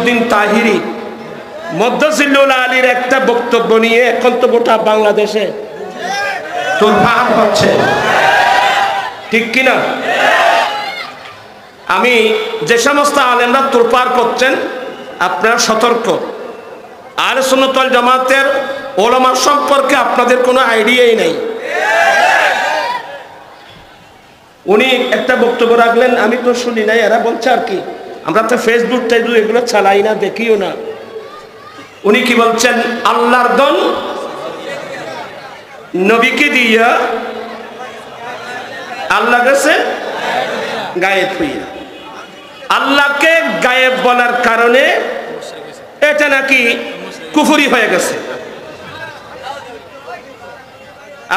উদ্দিন তাহিরি মধ্যজিল্লুল আলীর একটা বক্তব্য নিয়ে এখন তো গোটা বাংলাদেশে তোলপাড় হচ্ছে, ঠিক কিনা? আমি যে সমস্ত আলেমরা তোলপাড় করছেন আপনারা সতর্ক। আহলে সুন্নাত ওয়াল জামাতের ওলামা সম্পর্কে আপনাদের কোনো আইডিয়াই নেই। উনি একটা বক্তব্য রাখলেন, আমি তো শুনি নাই, এরা বলছে আর কি, আমরা তো ফেসবুক টেসবুক এগুলো চালাই না, দেখিও না। উনি কি বলছেন? আল্লাহর দন নবীকে দিয়া আল্লাহ গেছে গায়েব হইয়া। আল্লাহকে গায়েব বলার কারণে এটা নাকি কুফরি হয়ে গেছে।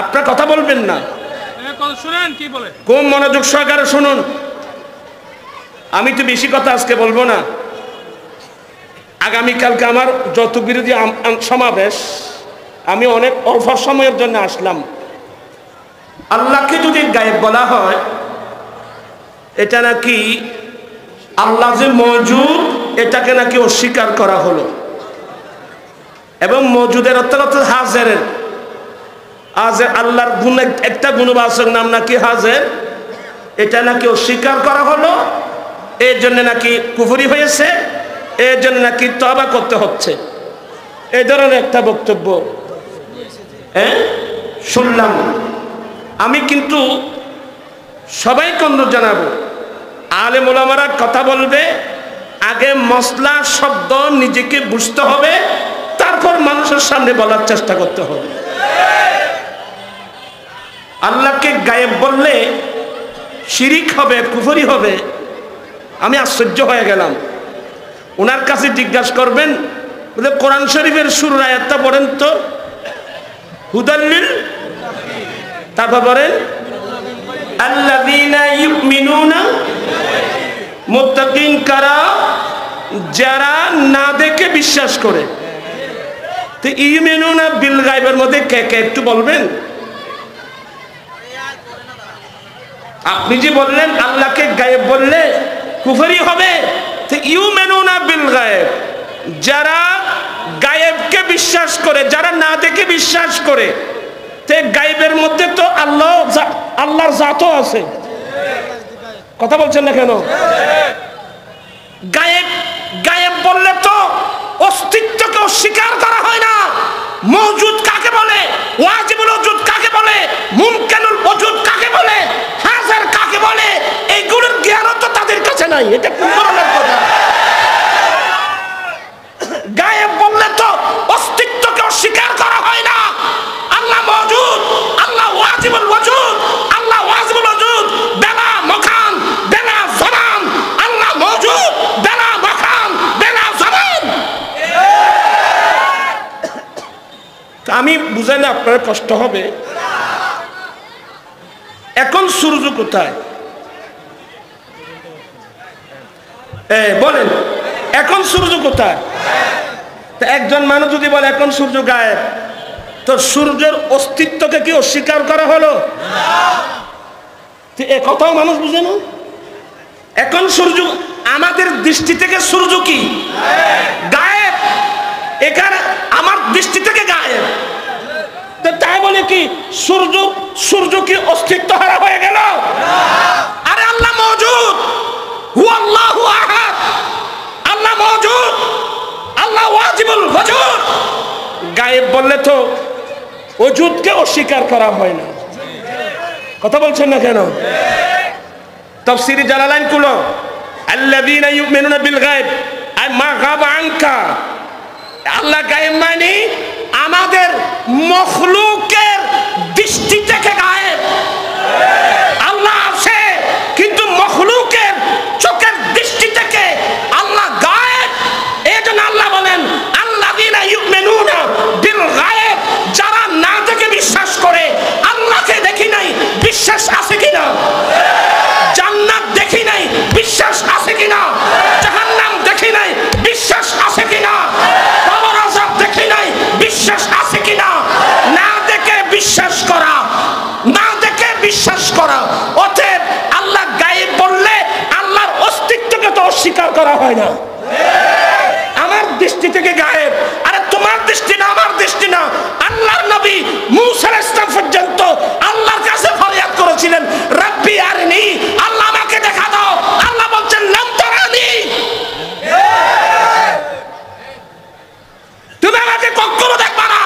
আপনার কথা বলবেন না, খুব মনোযোগ সহকারে শুনুন। আমি তো বেশি কথা আজকে বলবো না। আগামীকালকে আমার যত বিরোধী সমাবেশ, আমি অনেক অল্প সময়ের জন্য আসলাম। আল্লাহকে যদি গায়েব বলা হয়, এটা নাকি আল্লাহ যে মওজুদ এটাকে নাকি অস্বীকার করা হলো, এবং মওজুদের অর্থ হাজেরের। হাজের আল্লাহর গুণ, একটা গুণবাচক নাম নাকি হাজের, এটা নাকি অস্বীকার করা হলো। এর জন্য নাকি কুফরি হয়েছে, এর জন্য নাকি তওবা করতে হচ্ছে। এই ধরনের একটা বক্তব্য শুনলাম। আমি কিন্তু সবাইকে অনুরোধ জানাবো, আলেম ওলামারা কথা বলবে, আগে মসলা শব্দ নিজেকে বুঝতে হবে, তারপর মানুষের সামনে বলার চেষ্টা করতে হবে। আল্লাহকে গায়েব বললে শিরিক হবে, কুফরি হবে। আমি আশ্চর্য হয়ে গেলাম। ওনার কাছে জিজ্ঞাসা করবেন, বলে কোরআন শরীফের শুরুর আয়াতটা পড়েন তো, হুদাল্লিল, তারপর বলেন আল্লাযীনা ইউমিনুনা, মুত্তাকিন কারা, যারা না দেখে বিশ্বাস করে। তো ইউমিনুনা বিল গায়বের মধ্যে কে কে একটু বলবেন? আপনি যে বললেন আল্লাহকে গায়েব বললে কুফরি হবে, তো ইউমিনুনা বিল গায়ব, যারা গায়েবকে বিশ্বাস করে, যারা না দেখে বিশ্বাস করে, তে গায়েবের মধ্যে তো আল্লাহর জাতও আছে। কথা বলছেন না কেন? গায়েব গায়েব বললে তো অস্তিত্বকে অস্বীকার করা হয় না। মওজুদ কাকে বলে, ওয়াজিবুল ওজুদ কাকে বলে, মুমকিনুল ওজুদ কাকে বলে, হাজার কাকে বলে, এইগুলোর জ্ঞানও তো তাদের কাছে নাই। এটা কোন ধরনের কথা? গায়েব বললে তো অস্তিত্বকে অস্বীকার করা হয় না। আল্লাহ মওজুদ, আল্লাহ ওয়াজিবুল ওজুদ, আল্লাহ ওয়াজিবুল ওজুদ বেলা মাকান বেলা জামান, আল্লাহ মওজুদ বেলা মাকান বেলা জামান। আমি বুঝাই না, আপনার কষ্ট হবে। এখন সূর্য কোথায় বলেন? এখন সূর্য কোথায়? একজন মানুষ যদি বলে এখন সূর্য গায়েব, তো সূর্যের অস্তিত্বকে কি অস্বীকার করা হলো? এ কথাও মানুষ বুঝে না। এখন সূর্য আমাদের দৃষ্টি থেকে সূর্য কি গায়েব? এখানে আমার দৃষ্টি থেকে গায়েব। তাই বলে কি সূর্য কি অস্তিত্ব হারা হয়ে গেল? আরে আল্লাহ মওজুদ, হুয়াল্লাহু আহাদ, আল্লাহ মওজুদ, আল্লাহ ওয়াজিবুল ওজুদ। গায়েব বললে তো ওজুদকে অস্বীকার করা হয় না। কথা বলছেন না কেন? তাফসীর জালালাইন কুলো আল্লাযীনা ইউমিনুনা বিল গায়ব আই মা গাবা আনকা। আল্লাহ গায়েব মানে আমাদের মখলুকের দৃষ্টি থেকে গায়েব। আল্লাহ আছে কিন্তু মখলুকের চোখের দৃষ্টি থেকে আল্লাহ গায়েব। এজন্য আল্লাহ বলেন আল্লাযীনা ইউমিনুনা বিল গায়ব, যারা না দেখে বিশ্বাস করে। আল্লাহকে দেখি নাই, বিশ্বাস আছে কিনা? জান্নাত দেখি নাই, বিশ্বাস আছে কিনা? জাহান্নাম দেখি নাই, বিশ্বাস আছে কিনা? কবর আযাব দেখি নাই, বিশ্বাস আছে কিনা? না দেখে বিশ্বাস করা, না দেখে বিশ্বাস করা। অতএব আল্লাহ গায়েব বললে আল্লাহর অস্তিত্বকে তো অস্বীকার করা হয় না। দৃষ্টি থেকে গায়েব। আরে তোমার দৃষ্টি না, আমার দৃষ্টি না, আল্লাহর নবী মূসা আলাইহিস সালাম পর্যন্ত আল্লাহর কাছে ফরিয়াদ করেছিলেন, রাব্বি আরিনি, আল্লাহ আমাকে দেখা দাও। আল্লাহ বলছেন লাম তারানি, তুমি আমাকে কখনো দেখবা না।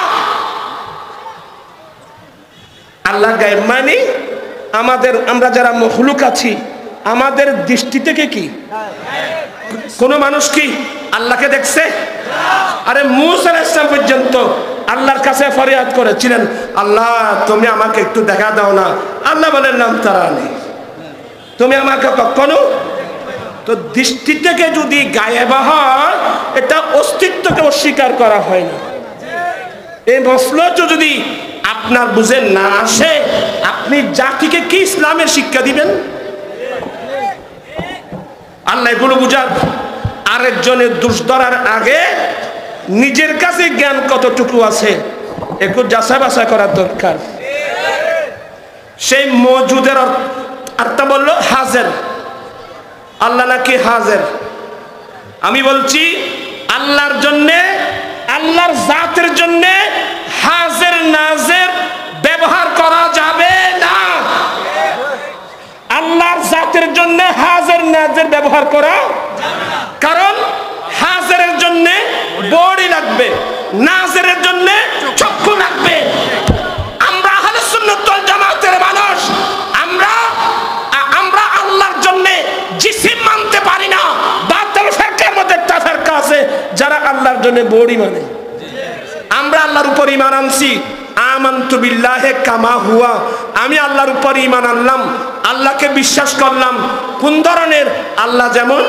আল্লাহ গায়েব মানে আমরা যারা মখলুক আছি, আমাদের দৃষ্টি থেকে কি কোন মানুষ কি আল্লাহকে দেখছে? আরে মূসা আলাইহিস সালাম পর্যন্ত আল্লাহর কাছে ফরিয়াদ করেছিলেন, আল্লাহ তুমি আমাকে একটু দেখা দাও না। আল্লাহ বলেন লাম তারানি, তুমি আমাকে কখনো। তো দৃষ্টি থেকে যদি গায়েব হয়, এটা অস্তিত্বকে অস্বীকার করা হয় না। এই মসলটা যদি আপনার বুঝে না আসে, আপনি জাতিকে কি ইসলামের শিক্ষা দিবেন? আল্লাহ এগুলো বুঝার, আরেকজনের দোষ ধরার আগে নিজের কাছে জ্ঞান কতটুকু আছে একটু যাচাই বাছাই করার দরকার। সেই মওজুদের অর্থ বললো হাজির, আল্লাহ নাকি হাজির। আমি বলছি আল্লাহর জন্যে, আল্লাহর জাতের জন্যে হাজির নাজির ব্যবহার করা যাবে না। আল্লাহর জাতের জন্য হাজির নাজির ব্যবহার করা, কারণ হাজিরের জন্য বডি লাগবে, নাজিরের জন্য চক্ষু লাগবে। আমরা আহলে সুন্নাত ওয়াল জামাতের মানুষ, আমরা আল্লাহর জন্য জিসিম মানতে পারি না। বাতিল ফিরকার মধ্যে একটা ফিরকা আছে যারা আল্লাহর জন্য বডি মানে। আমরা আল্লাহর উপর ঈমান আনছি, আমানতু বিল্লাহি কামা হুয়া, আমি আল্লাহর উপর ঈমান আনলাম, আল্লাহকে বিশ্বাস করলাম। কোন ধরনের? আল্লাহ যেমন,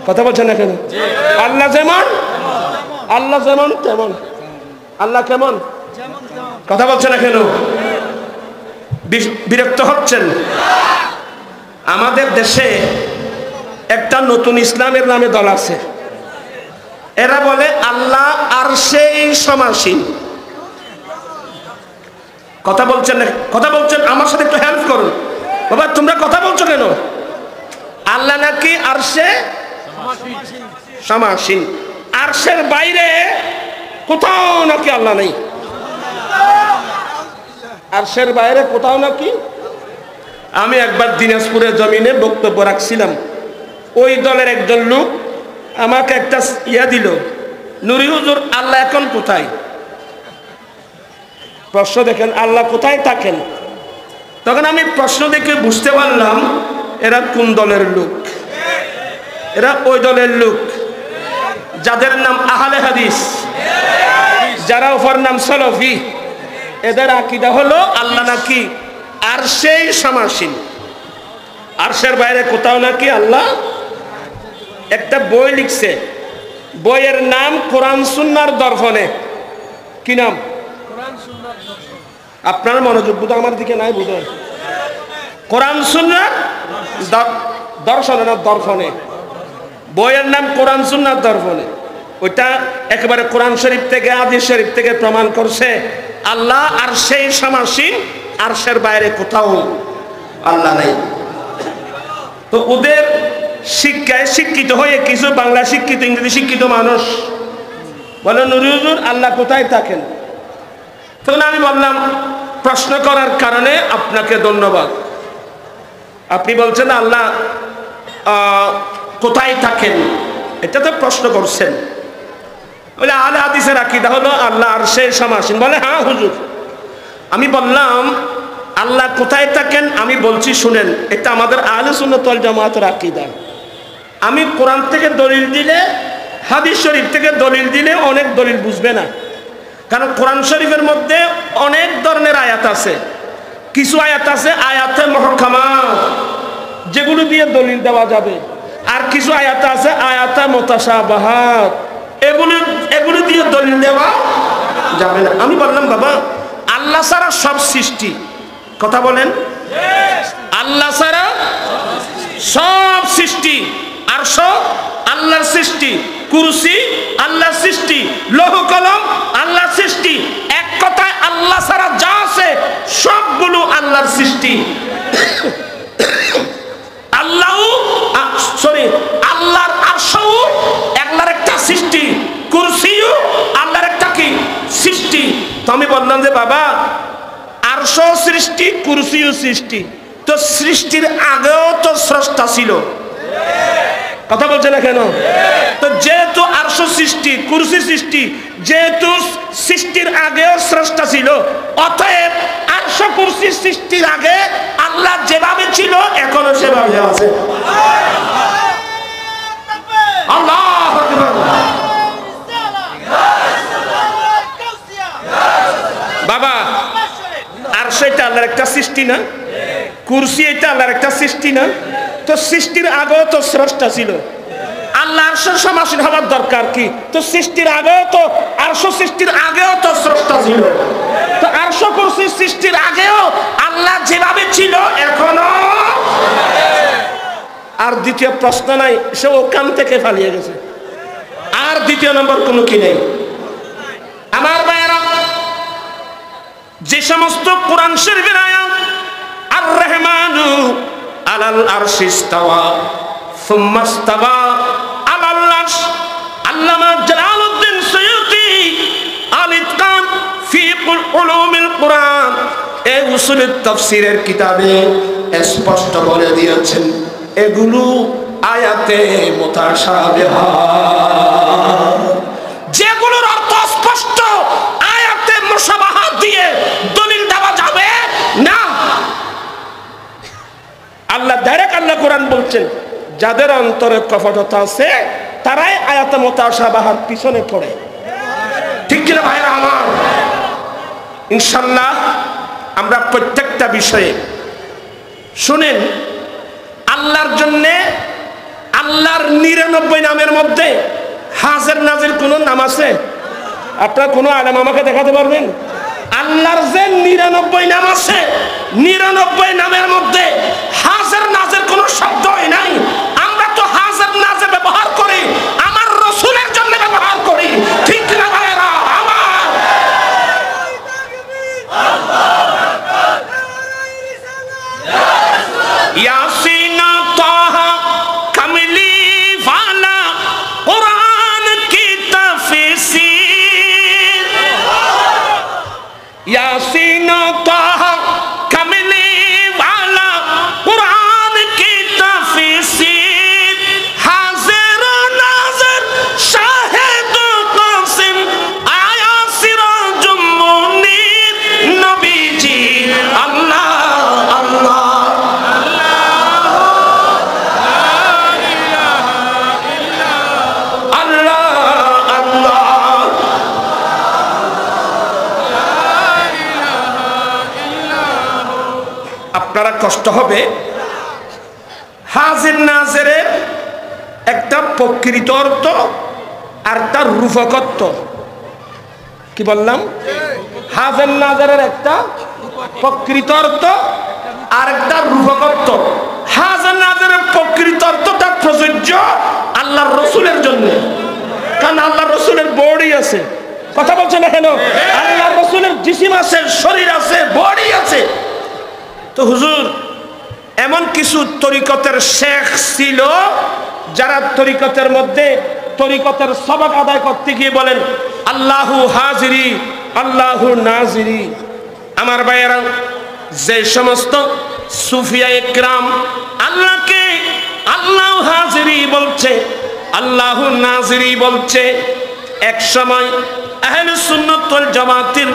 কথা বলছেন না কেন? আল্লাহ যেমন, আল্লাহ যেমন তেমন। আল্লাহ কেমন? কথা বলছেন না কেন? বিরক্ত হচ্ছেন? আমাদের দেশে একটা নতুন ইসলামের নামে দল আছে, এরা বলে আল্লাহ আরশেই সমাসীন। কথা বলছেন না? কথা বলছেন, আমার সাথে একটু হেল্প করুন। বাবা তোমরা কথা বলছো কেন? আল্লাহ নাকি আরশে সমাসীন, আরশের বাইরে কোথাও নাকি আল্লাহ নেই, আরশের বাইরে কোথাও নাকি। আমি একবার দিনাজপুরের জমিনে বক্তব্য রাখছিলাম, ওই দলের একজন লোক আমাকে একটা ইয়া দিল, নুরি হুজুর আল্লাহ এখন কোথায়? প্রশ্ন দেখেন, আল্লাহ কোথায় থাকেন? তখন আমি প্রশ্ন দেখে বুঝতে পারলাম এরা কোন দলের লোক। এরা ওই দলের লোক যাদের নাম আহলে হাদিস, যারা ওপর নাম সালাফি। এদের আকীদা হলো আল্লাহ নাকি আরশেই সমাসীন, আরশের বাইরে কোথাও নাকি আল্লাহ। একটা বই লিখছে, বইয়ের নাম কোরআন সুন্নাহর দর্পণে। কি নাম? আপনার মনোযোগ বুঝো আমার দিকে নাই, বুঝো। কোরআন সুন্নাহর দর্শনে না দর্পণে, বইয়ের নাম কোরআন সুন্নাহর দর্পণে। ওইটা একেবারে কোরআন শরীফ থেকে, হাদিস শরীফ থেকে প্রমাণ করছে আল্লাহ আরশেই সমাসীন, আরশের বাইরে কোথাও আল্লাহ নেই। তো ওদের শিক্ষায় শিক্ষিত হয়ে কিছু বাংলা শিক্ষিত, ইংরেজি শিক্ষিত মানুষ বলে নুরি হুজুর আল্লাহ কোথায় থাকেন? তখন আমি বললাম প্রশ্ন করার কারণে আপনাকে ধন্যবাদ। আপনি বলছেন আল্লাহ কোথায় থাকেন, এটা তো প্রশ্ন করছেন। বলে আহলে হাদিসের আকীদা হলো আল্লাহ আরশে সমাসীন। বলে হ্যাঁ হুজুর। আমি বললাম আল্লাহ কোথায় থাকেন? আমি বলছি শুনেন, এটা আমাদের আহলে সুন্নাত ওয়াল জামাতের আকীদা। আমি কোরআন থেকে দলিল দিলে, হাদিস শরীফ থেকে দলিল দিলে অনেক দলিল বুঝবে না, কারণ কোরআন শরীফের মধ্যে অনেক ধরনের আয়াত আছে। কিছু আয়াত আছে আয়াতে মুহকামাত, যেগুলো দিয়ে দলিল দেওয়া যাবে, আর কিছু আয়াত আছে আয়াতে মুতাশাবাহাত, এগুলো দিয়ে দলিল দেওয়া যাবে না। আমি বললাম বাবা আল্লাহ ছাড়া সব সৃষ্টি, কথা বলেন, আল্লাহ ছাড়া সব সৃষ্টি, আরশ আল্লাহর সৃষ্টি, কুরসি আল্লাহর সৃষ্টি, লৌহ কলম আল্লাহর সৃষ্টি। এক কথায় আল্লাহ ছাড়া যা আছে সবগুলো আল্লাহর সৃষ্টি। আল্লাহর আরশও আল্লাহর একটা সৃষ্টি, কুরসিও আল্লাহর একটা কি সৃষ্টি। তো আমি বললাম যে বাবা আরশ সৃষ্টি, কুরসিও সৃষ্টি, তো সৃষ্টির আগেও তো স্রষ্টা ছিল। কথা বলছে না কেন? তো যেহেতু আরশ সৃষ্টি, কুরসি সৃষ্টি, যেহেতু সৃষ্টির আগেও স্রষ্টা ছিল, অতএব আরশ কুরসি সৃষ্টির আগে আল্লাহ যেভাবে ছিল এখনো সেভাবে আছে। আল্লাহু আকবার। বাবা আরশ এটা আল্লাহর একটা সৃষ্টি না? কুরসি এটা আল্লাহর একটা সৃষ্টি না? তো সৃষ্টির আগেও তো স্রষ্টা ছিল। আল্লাহ আরশের সমাসীন হওয়ার দরকার কি? তো সৃষ্টির আগেও তো আরশ সৃষ্টির আগেও তো স্রষ্টা ছিল। তো আরশ কুরসি সৃষ্টির আগেও আল্লাহ যেভাবে ছিল এখনো। আর দ্বিতীয় প্রশ্ন নাই, সে ওখান থেকে পালিয়ে গেছে। আর দ্বিতীয় নম্বর কোনো কি নেই। আমার ভাইয়েরা, যে সমস্ত কোরআন শরীফের আয়াত আর রহমানু আলাল আরশি ইস্তাওয়া সুম্মা ইস্তাওয়া আলাল আরশ, আল্লামা জালালউদ্দিন সুয়ুতী আল ইতকান ফি উলুমিল কুরআন এই উসুলের তাফসীরের কিতাবে স্পষ্ট বলে দিয়েছেন এগুলো আয়াতে মুতাশাবিহ, যেগুলোর অর্থ স্পষ্ট আয়াতে মুশাবাহা দিয়ে দলিল দেওয়া যাবে না। আল্লাহ ডাইরেক্ট আল্লাহ কোরআন বলছেন যাদের অন্তরে কপটতা আছে তারাই আয়াতে মুতাশাবাহার পিছনে পড়ে। ঠিক কিনা ভাইরা আমার? ইনশাআল্লাহ আমরা প্রত্যেকটা বিষয়ে শুনেন, আল্লাহর জন্য আল্লাহর 99 নামের মধ্যে হাজির নাজির কোন নাম আছে? আপনার কোন আলেম আমাকে দেখাতে পারবেন? আল্লাহর যে 99 নাম আছে, 99 নামের মধ্যে হাজির নাজির কোন শব্দই নাই। আমরা তো হাজির নাজির ব্যবহার করি আমার রাসূলের জন্য ব্যবহার করি। ঠিক না ভাইরা আমার? ইয়াসিন তাহা কামলি ফালা কুরআন কি তাফসীর, ইয়াসিন তাহা কামলি ফালা কুরআন কি তাফসীর, হাজির নাজির শাহিদ কাসিম আয়া সিরাজুম মুনির নবীজি। আল্লাহ আল্লাহ আপনারা কষ্ট হবে, হাজির নাজিরের একটা প্রকৃত অর্থ আর তার রূপকত্ব। কি বললাম? হাজির নাজিরের একটা প্রকৃত অর্থ আর একটা রূপকত্ব। হাজির নাজিরের প্রকৃত অর্থটা প্রযোজ্য আল্লাহর রাসূলের জন্য, কারণ আল্লাহর রাসূলের বডি আছে। কথা বলছেন না কেন? আল্লাহর রাসূলের জিসিম আছে, শরীর আছে, বডি আছে। তো হুজুর এমন কিছু তরিকতের শেখ ছিল যারা তরিকতের মধ্যে তরিকতের সবক আদায় করতে গিয়ে বলেন আল্লাহু হাজিরি আল্লাহু নাজিরি। আমার ভাইয়েরা, যে সমস্ত সুফিয়া ইকরাম আল্লাহকে আল্লাহু হাজিরি বলছে, আল্লাহু নাজিরি বলছে, এক সময় আহলে সুন্নাত ওয়াল জামাতের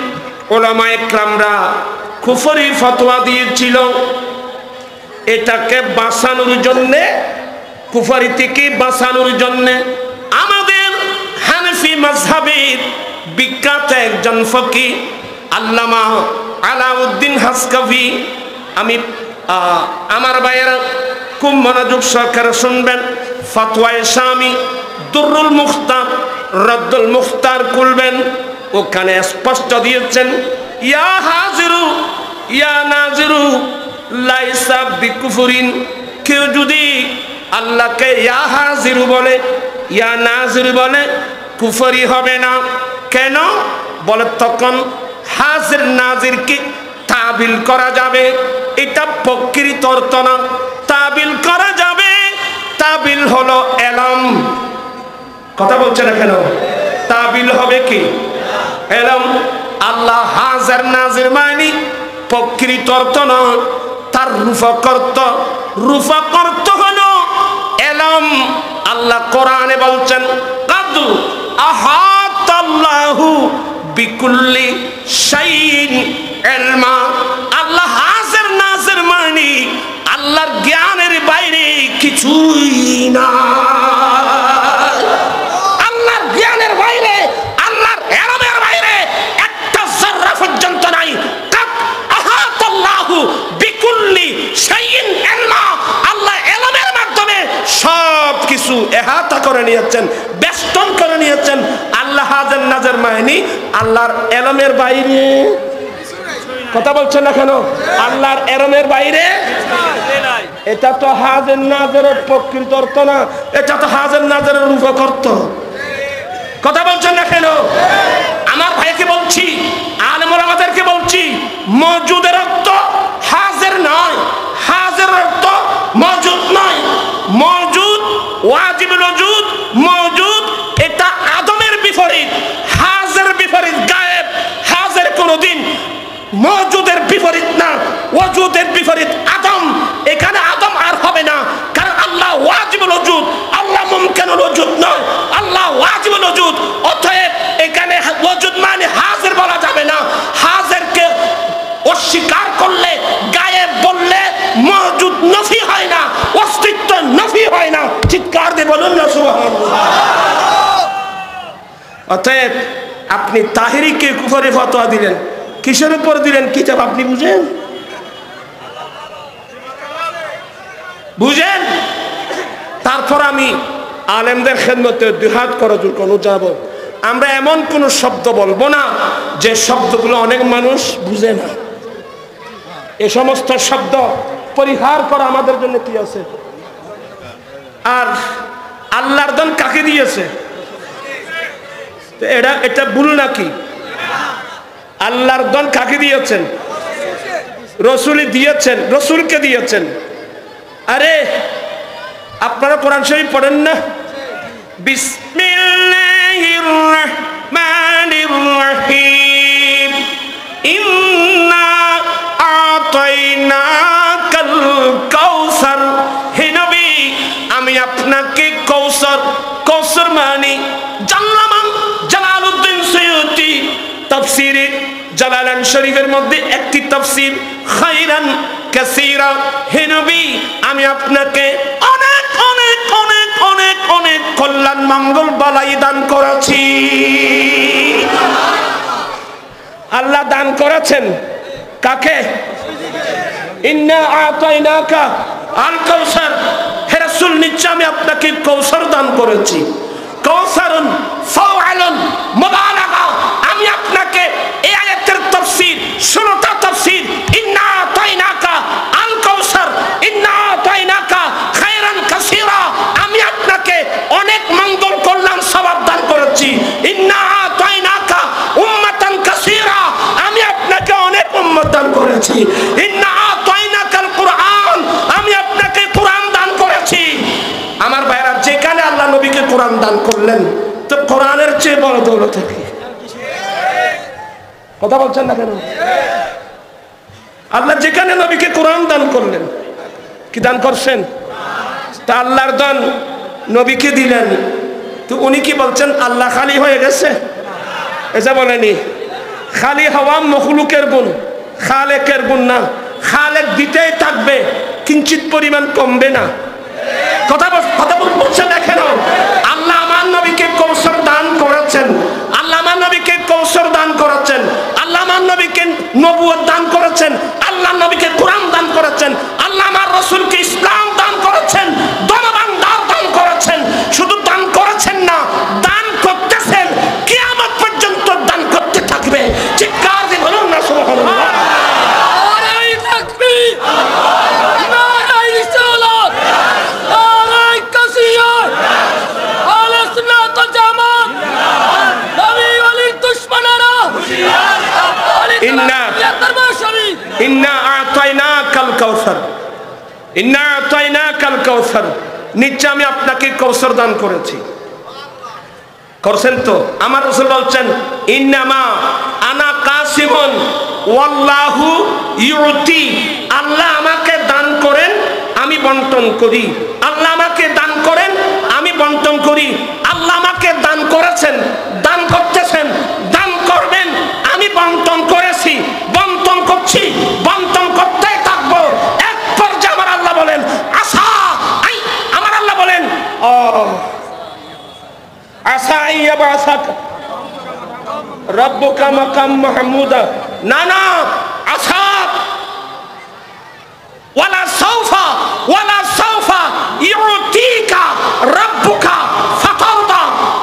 উলামা ইকরামরা কুফরি ফতোয়া দিয়েছিল। এটাকে বাঁচানোর জন্যে, কুফরি থেকে বাঁচানোর জন্যে আমাদের হানাফি মাযহাবের বিখ্যাত একজন ফকিহ আল্লামা আলাউদ্দিন হাসকাফি, আমি আমার ভাইয়েরা খুব মনোযোগ সহকারে শুনবেন, ফতোয়ায়ে শামি দুররুল মুখতার রদ্দুল মুখতার খুলবেন, ওখানে স্পষ্ট দিয়েছেন ইয়া হাজিরু ইয়া নাজিরু লাইসা বিকুফরিন। কেউ যদি আল্লাহকে ইয়া হাজিরু বলে, ইয়া নাজিরু বলে, কুফরি হবে না। কেন বলে? তখন হাজির নাজিরকে তাবিল করা যাবে, এটা প্রকৃত অর্থ না। তাবিল করা যাবে, তাবিল হলো এলম। কথা বলছে না কেন? তাবিল হবে কি? এলম আল্লাহ হাজার নাজির মানি প্রকৃত অর্থ নয়, তার রূপক অর্থ হলো এলম। আল্লাহ কোরআনে বলছেন কাদ আহাতাল্লাহু বিকুল্লি শাইইন ইলমা। আল্লাহ হাজার নাজির মানি আল্লাহর জ্ঞানের বাইরে কিছুই না। আল্লাহর জ্ঞানের বাইরে, আল্লাহর ইলমের বাইরে একটা যারা পর্যন্ত নাই। কাদ আহাতাল্লাহু বিকুল্লি শাইইন ইলমা। আল্লাহ ইলমের মাধ্যমে সব কিছু ইহাতা করে নিয়েছেন, বেষ্টন করে নিয়েছেন। আল্লাহ হাজার নাজির মানি আল্লাহর ইলমের বাইরে। কথা বলছেন না কেন? আল্লাহর ইলমের বাইরে এটা তো হাজার নাজরের প্রকৃত অর্থ না, এটা তো হাজার নাজরের রূপক অর্থ। কথা বলছেন না কেন? আমার ভাইকে বলছি, আলেম ওলামাদেরকে বলছি, মওজুদের অর্থ হাজির নয়, হাজির অর্থ মওজুদ নয়। মওজুদ ওয়াজিবুল ওজুদ, মওজুদ এটা আদমের বিপরীত, হাজির বিপরীত গায়েব। হাজির কোনদিন মওজুদের বিপরীত না, ওয়াজুদের বিপরীত আদম। এখানে আদম আর হবে না, কারণ আল্লাহ ওয়াজিবুল ওজুদ, আল্লাহ মুমকিনুল ওজুদ নয়, আল্লাহ ওয়াজিবুল ওজুদ। অতএব এখানে ওয়াজুদ মানে হাজির বলা যাবে না। হাজিরকে অস্বীকার করলে, গায়েব বললে মওজুদ নফি হয় না, অস্তিত্ব নফি হয় না। চিৎকার দিয়ে বলুন না সুবহানাল্লাহ। অতএব আপনি তাহরিকে কুফরে ফতোয়া দিলেন, কিসের উপর দিলেন? কিতাব আপনি বুঝেন? বুঝেন? তারপর আমি আলেমদের খেদমতে দুই হাত করজোর কোন যাব, আমরা এমন কোন শব্দ বলবো না যে শব্দগুলো অনেক মানুষ বুঝে না। এই সমস্ত শব্দ পরিহার করা আমাদের জন্য কি আছে? আর আল্লাহর দান কাকে দিয়েছে? এটা ভুল নাকি? আল্লাহর দান কাকে দিয়েছেন? রসুলই দিয়েছেন, রসুলকে দিয়েছেন। আরে আপনারা কোরআন শরীফ পড়েন না? বিসমিল্লাহির রাহমানির রাহিম, ইন্না আতাইনাকাল কাউসার। হে নবী, আমি আপনাকে কৌসর, কৌসর মানে জাল্লামান জালালউদ্দিন সৈয়দী তাফসীরে জালালান শরীফের মধ্যে একটি তাফসীর খায়রান কাসীরা। হে নবী, আমি আপনাকে অনেক অনেক অনেক অনেক অনেক কল্যাণ মঙ্গল বালাই দান করেছি। আল্লাহ দান করেছেন কাকে? ইন্না আতাইনাকা আল কাউসার। হে রাসূল, নিশ্চয় আমি আপনাকে কৌসর দান করেছি। কাউসারুন ফাওয়ালুন মুবালাগা। আমি আপনাকে এই আয়াতের তাফসীর 16টা তাফসীর, ইন্না আতাইনাকা আল কাউসার, ইন্না আতাইনাকা খায়রান কাসীরা। আমি আপনাকে অনেক মঙ্গল কল্যাণ সওয়াব দান করেছি। ইন্না আতাইনাকা উম্মাতান কাসীরা। আমি আপনাকে অনেক উম্মত দান করেছি। ইন্না আতাইনাকাল কুরআন। আমি আপনাকে কুরআন দান করেছি। আমার ভাইরা, যেখানে আল্লাহ নবীকে কোরআন দান করলেন, তো কোরআনের চেয়ে বড় দৌলত কি? কথা বলছেন না কেন? আল্লাহ যেখানে নবীকে কোরআন দান করলেন, কি দান করছেন? তা আল্লাহর দান নবীকে দিলেন, তো উনি কি বলছেন? আল্লাহ খালি হয়ে গেছে? এটা বলেনি। খালি হওয়া মখলুকের গুণ, খালেকের গুণ না। খালেক দিতেই থাকবে, কিঞ্চিত পরিমাণ কমবে না। কথা বলছেন না কেন? আল্লাহ আমার নবীকে কৌশল দান করেছেন, আল্লাহ আমার নবীকে কৌশল দান করেছেন, আল্লাহ আমার নবীকে নবুয়ত দান করেছেন, আল্লাহ নবীকে কোরআন দান করেছেন, আল্লাহ আমার রাসূলকে ইসলাম দান করেছেন, ধনভাণ্ডার দান করেছেন। শুধু দান করেছেন না, দান করতেছেন, কিয়ামত পর্যন্ত দান করতে থাকবে। চিৎকার দিয়ে বলুন না সুবহানাল্লাহ। ইন্না আতাইনাকাল কাউসার, ইন্না আতাইনাকাল কাউসার। নিশ্চয় আমি আপনাকে কৌসর দান করেছি। করছেন তো? আমার রাসূল বলছেন ইন্নামা আনা কাসিমুন ওয়াল্লাহু ইউতি, আল্লাহ আমাকে দান করেন আমি বন্টন করি, আল্লাহ আমাকে দান করেন আমি বন্টন করি। আল্লাহ আমাকে দান করেছেন, দান করতেছেন, দান করবেন, আমি বন্টন করেছি, বন্টন করছি, বন্টন করতেই থাকবো। এক পর্যায়ে আমার আল্লাহ বলেন আমার আল্লাহ বলেন আসা ইয়াবাসাক রাব্বুকা মাকাম মাহমুদা, না না, আসা ওয়ালা সাউফা ইউতিকা রাব্বুকা ফাতারদা।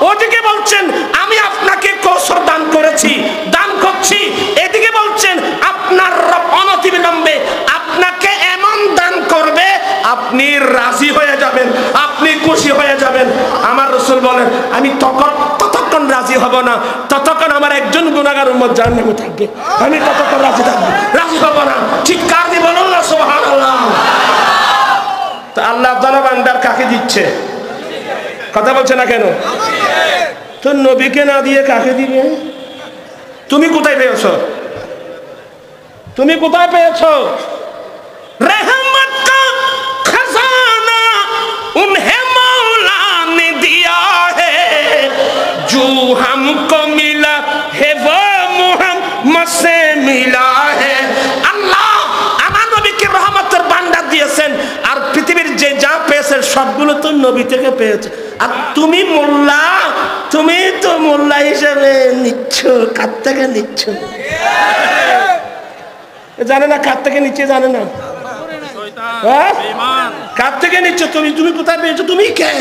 ওদিকে বলছেন আমি আপনাকে কৌশল দান করেছি, দান করছি, এদিকে বলছেন আপনার রব অনতিবিলম্বে আপনাকে এমন দান করবে আপনি রাজি হয়ে যাবেন, আপনি খুশি হয়ে যাবেন। আমার রাসূল বলেন আমি ততক্ষণ রাজি হব না ততক্ষণ আমার একজন গুনাহগার উম্মত জাহান্নামে থাকবে, আমি ততক্ষণ রাজি থাকবো, রাজি হব না। চিৎকার দিয়ে বলুন না সুবহানাল্লাহ। তো আল্লাহ জনবান্দার কাকে দিচ্ছে? কথা বলছে না কেন? তো নবীকে না দিয়ে কাকে দিবে? তুমি কোথায় পেয়েছো? তুমি কোথায় পেয়েছো? रहमत का खजाना उन्हें मौला ने दिया है, जो हमको मिला है वो मुहम्मद से मिला है। আল্লাহ আমার নবীকে রহমতের ভান্ডার দিয়েছেন, আর পৃথিবীর যে যা পেয়েছে সবগুলো তো নবী থেকে পেয়েছে। আর তুমি মোল্লা, তুমি তো মোল্লা হিসেবে নিচ্ছ, কার থেকে নিচ্ছ জানে না, কার থেকে নিচ্ছে জানে না, কার থেকে নিচ্ছ তুমি? তুমি কোথায় পেয়েছো? তুমি কে?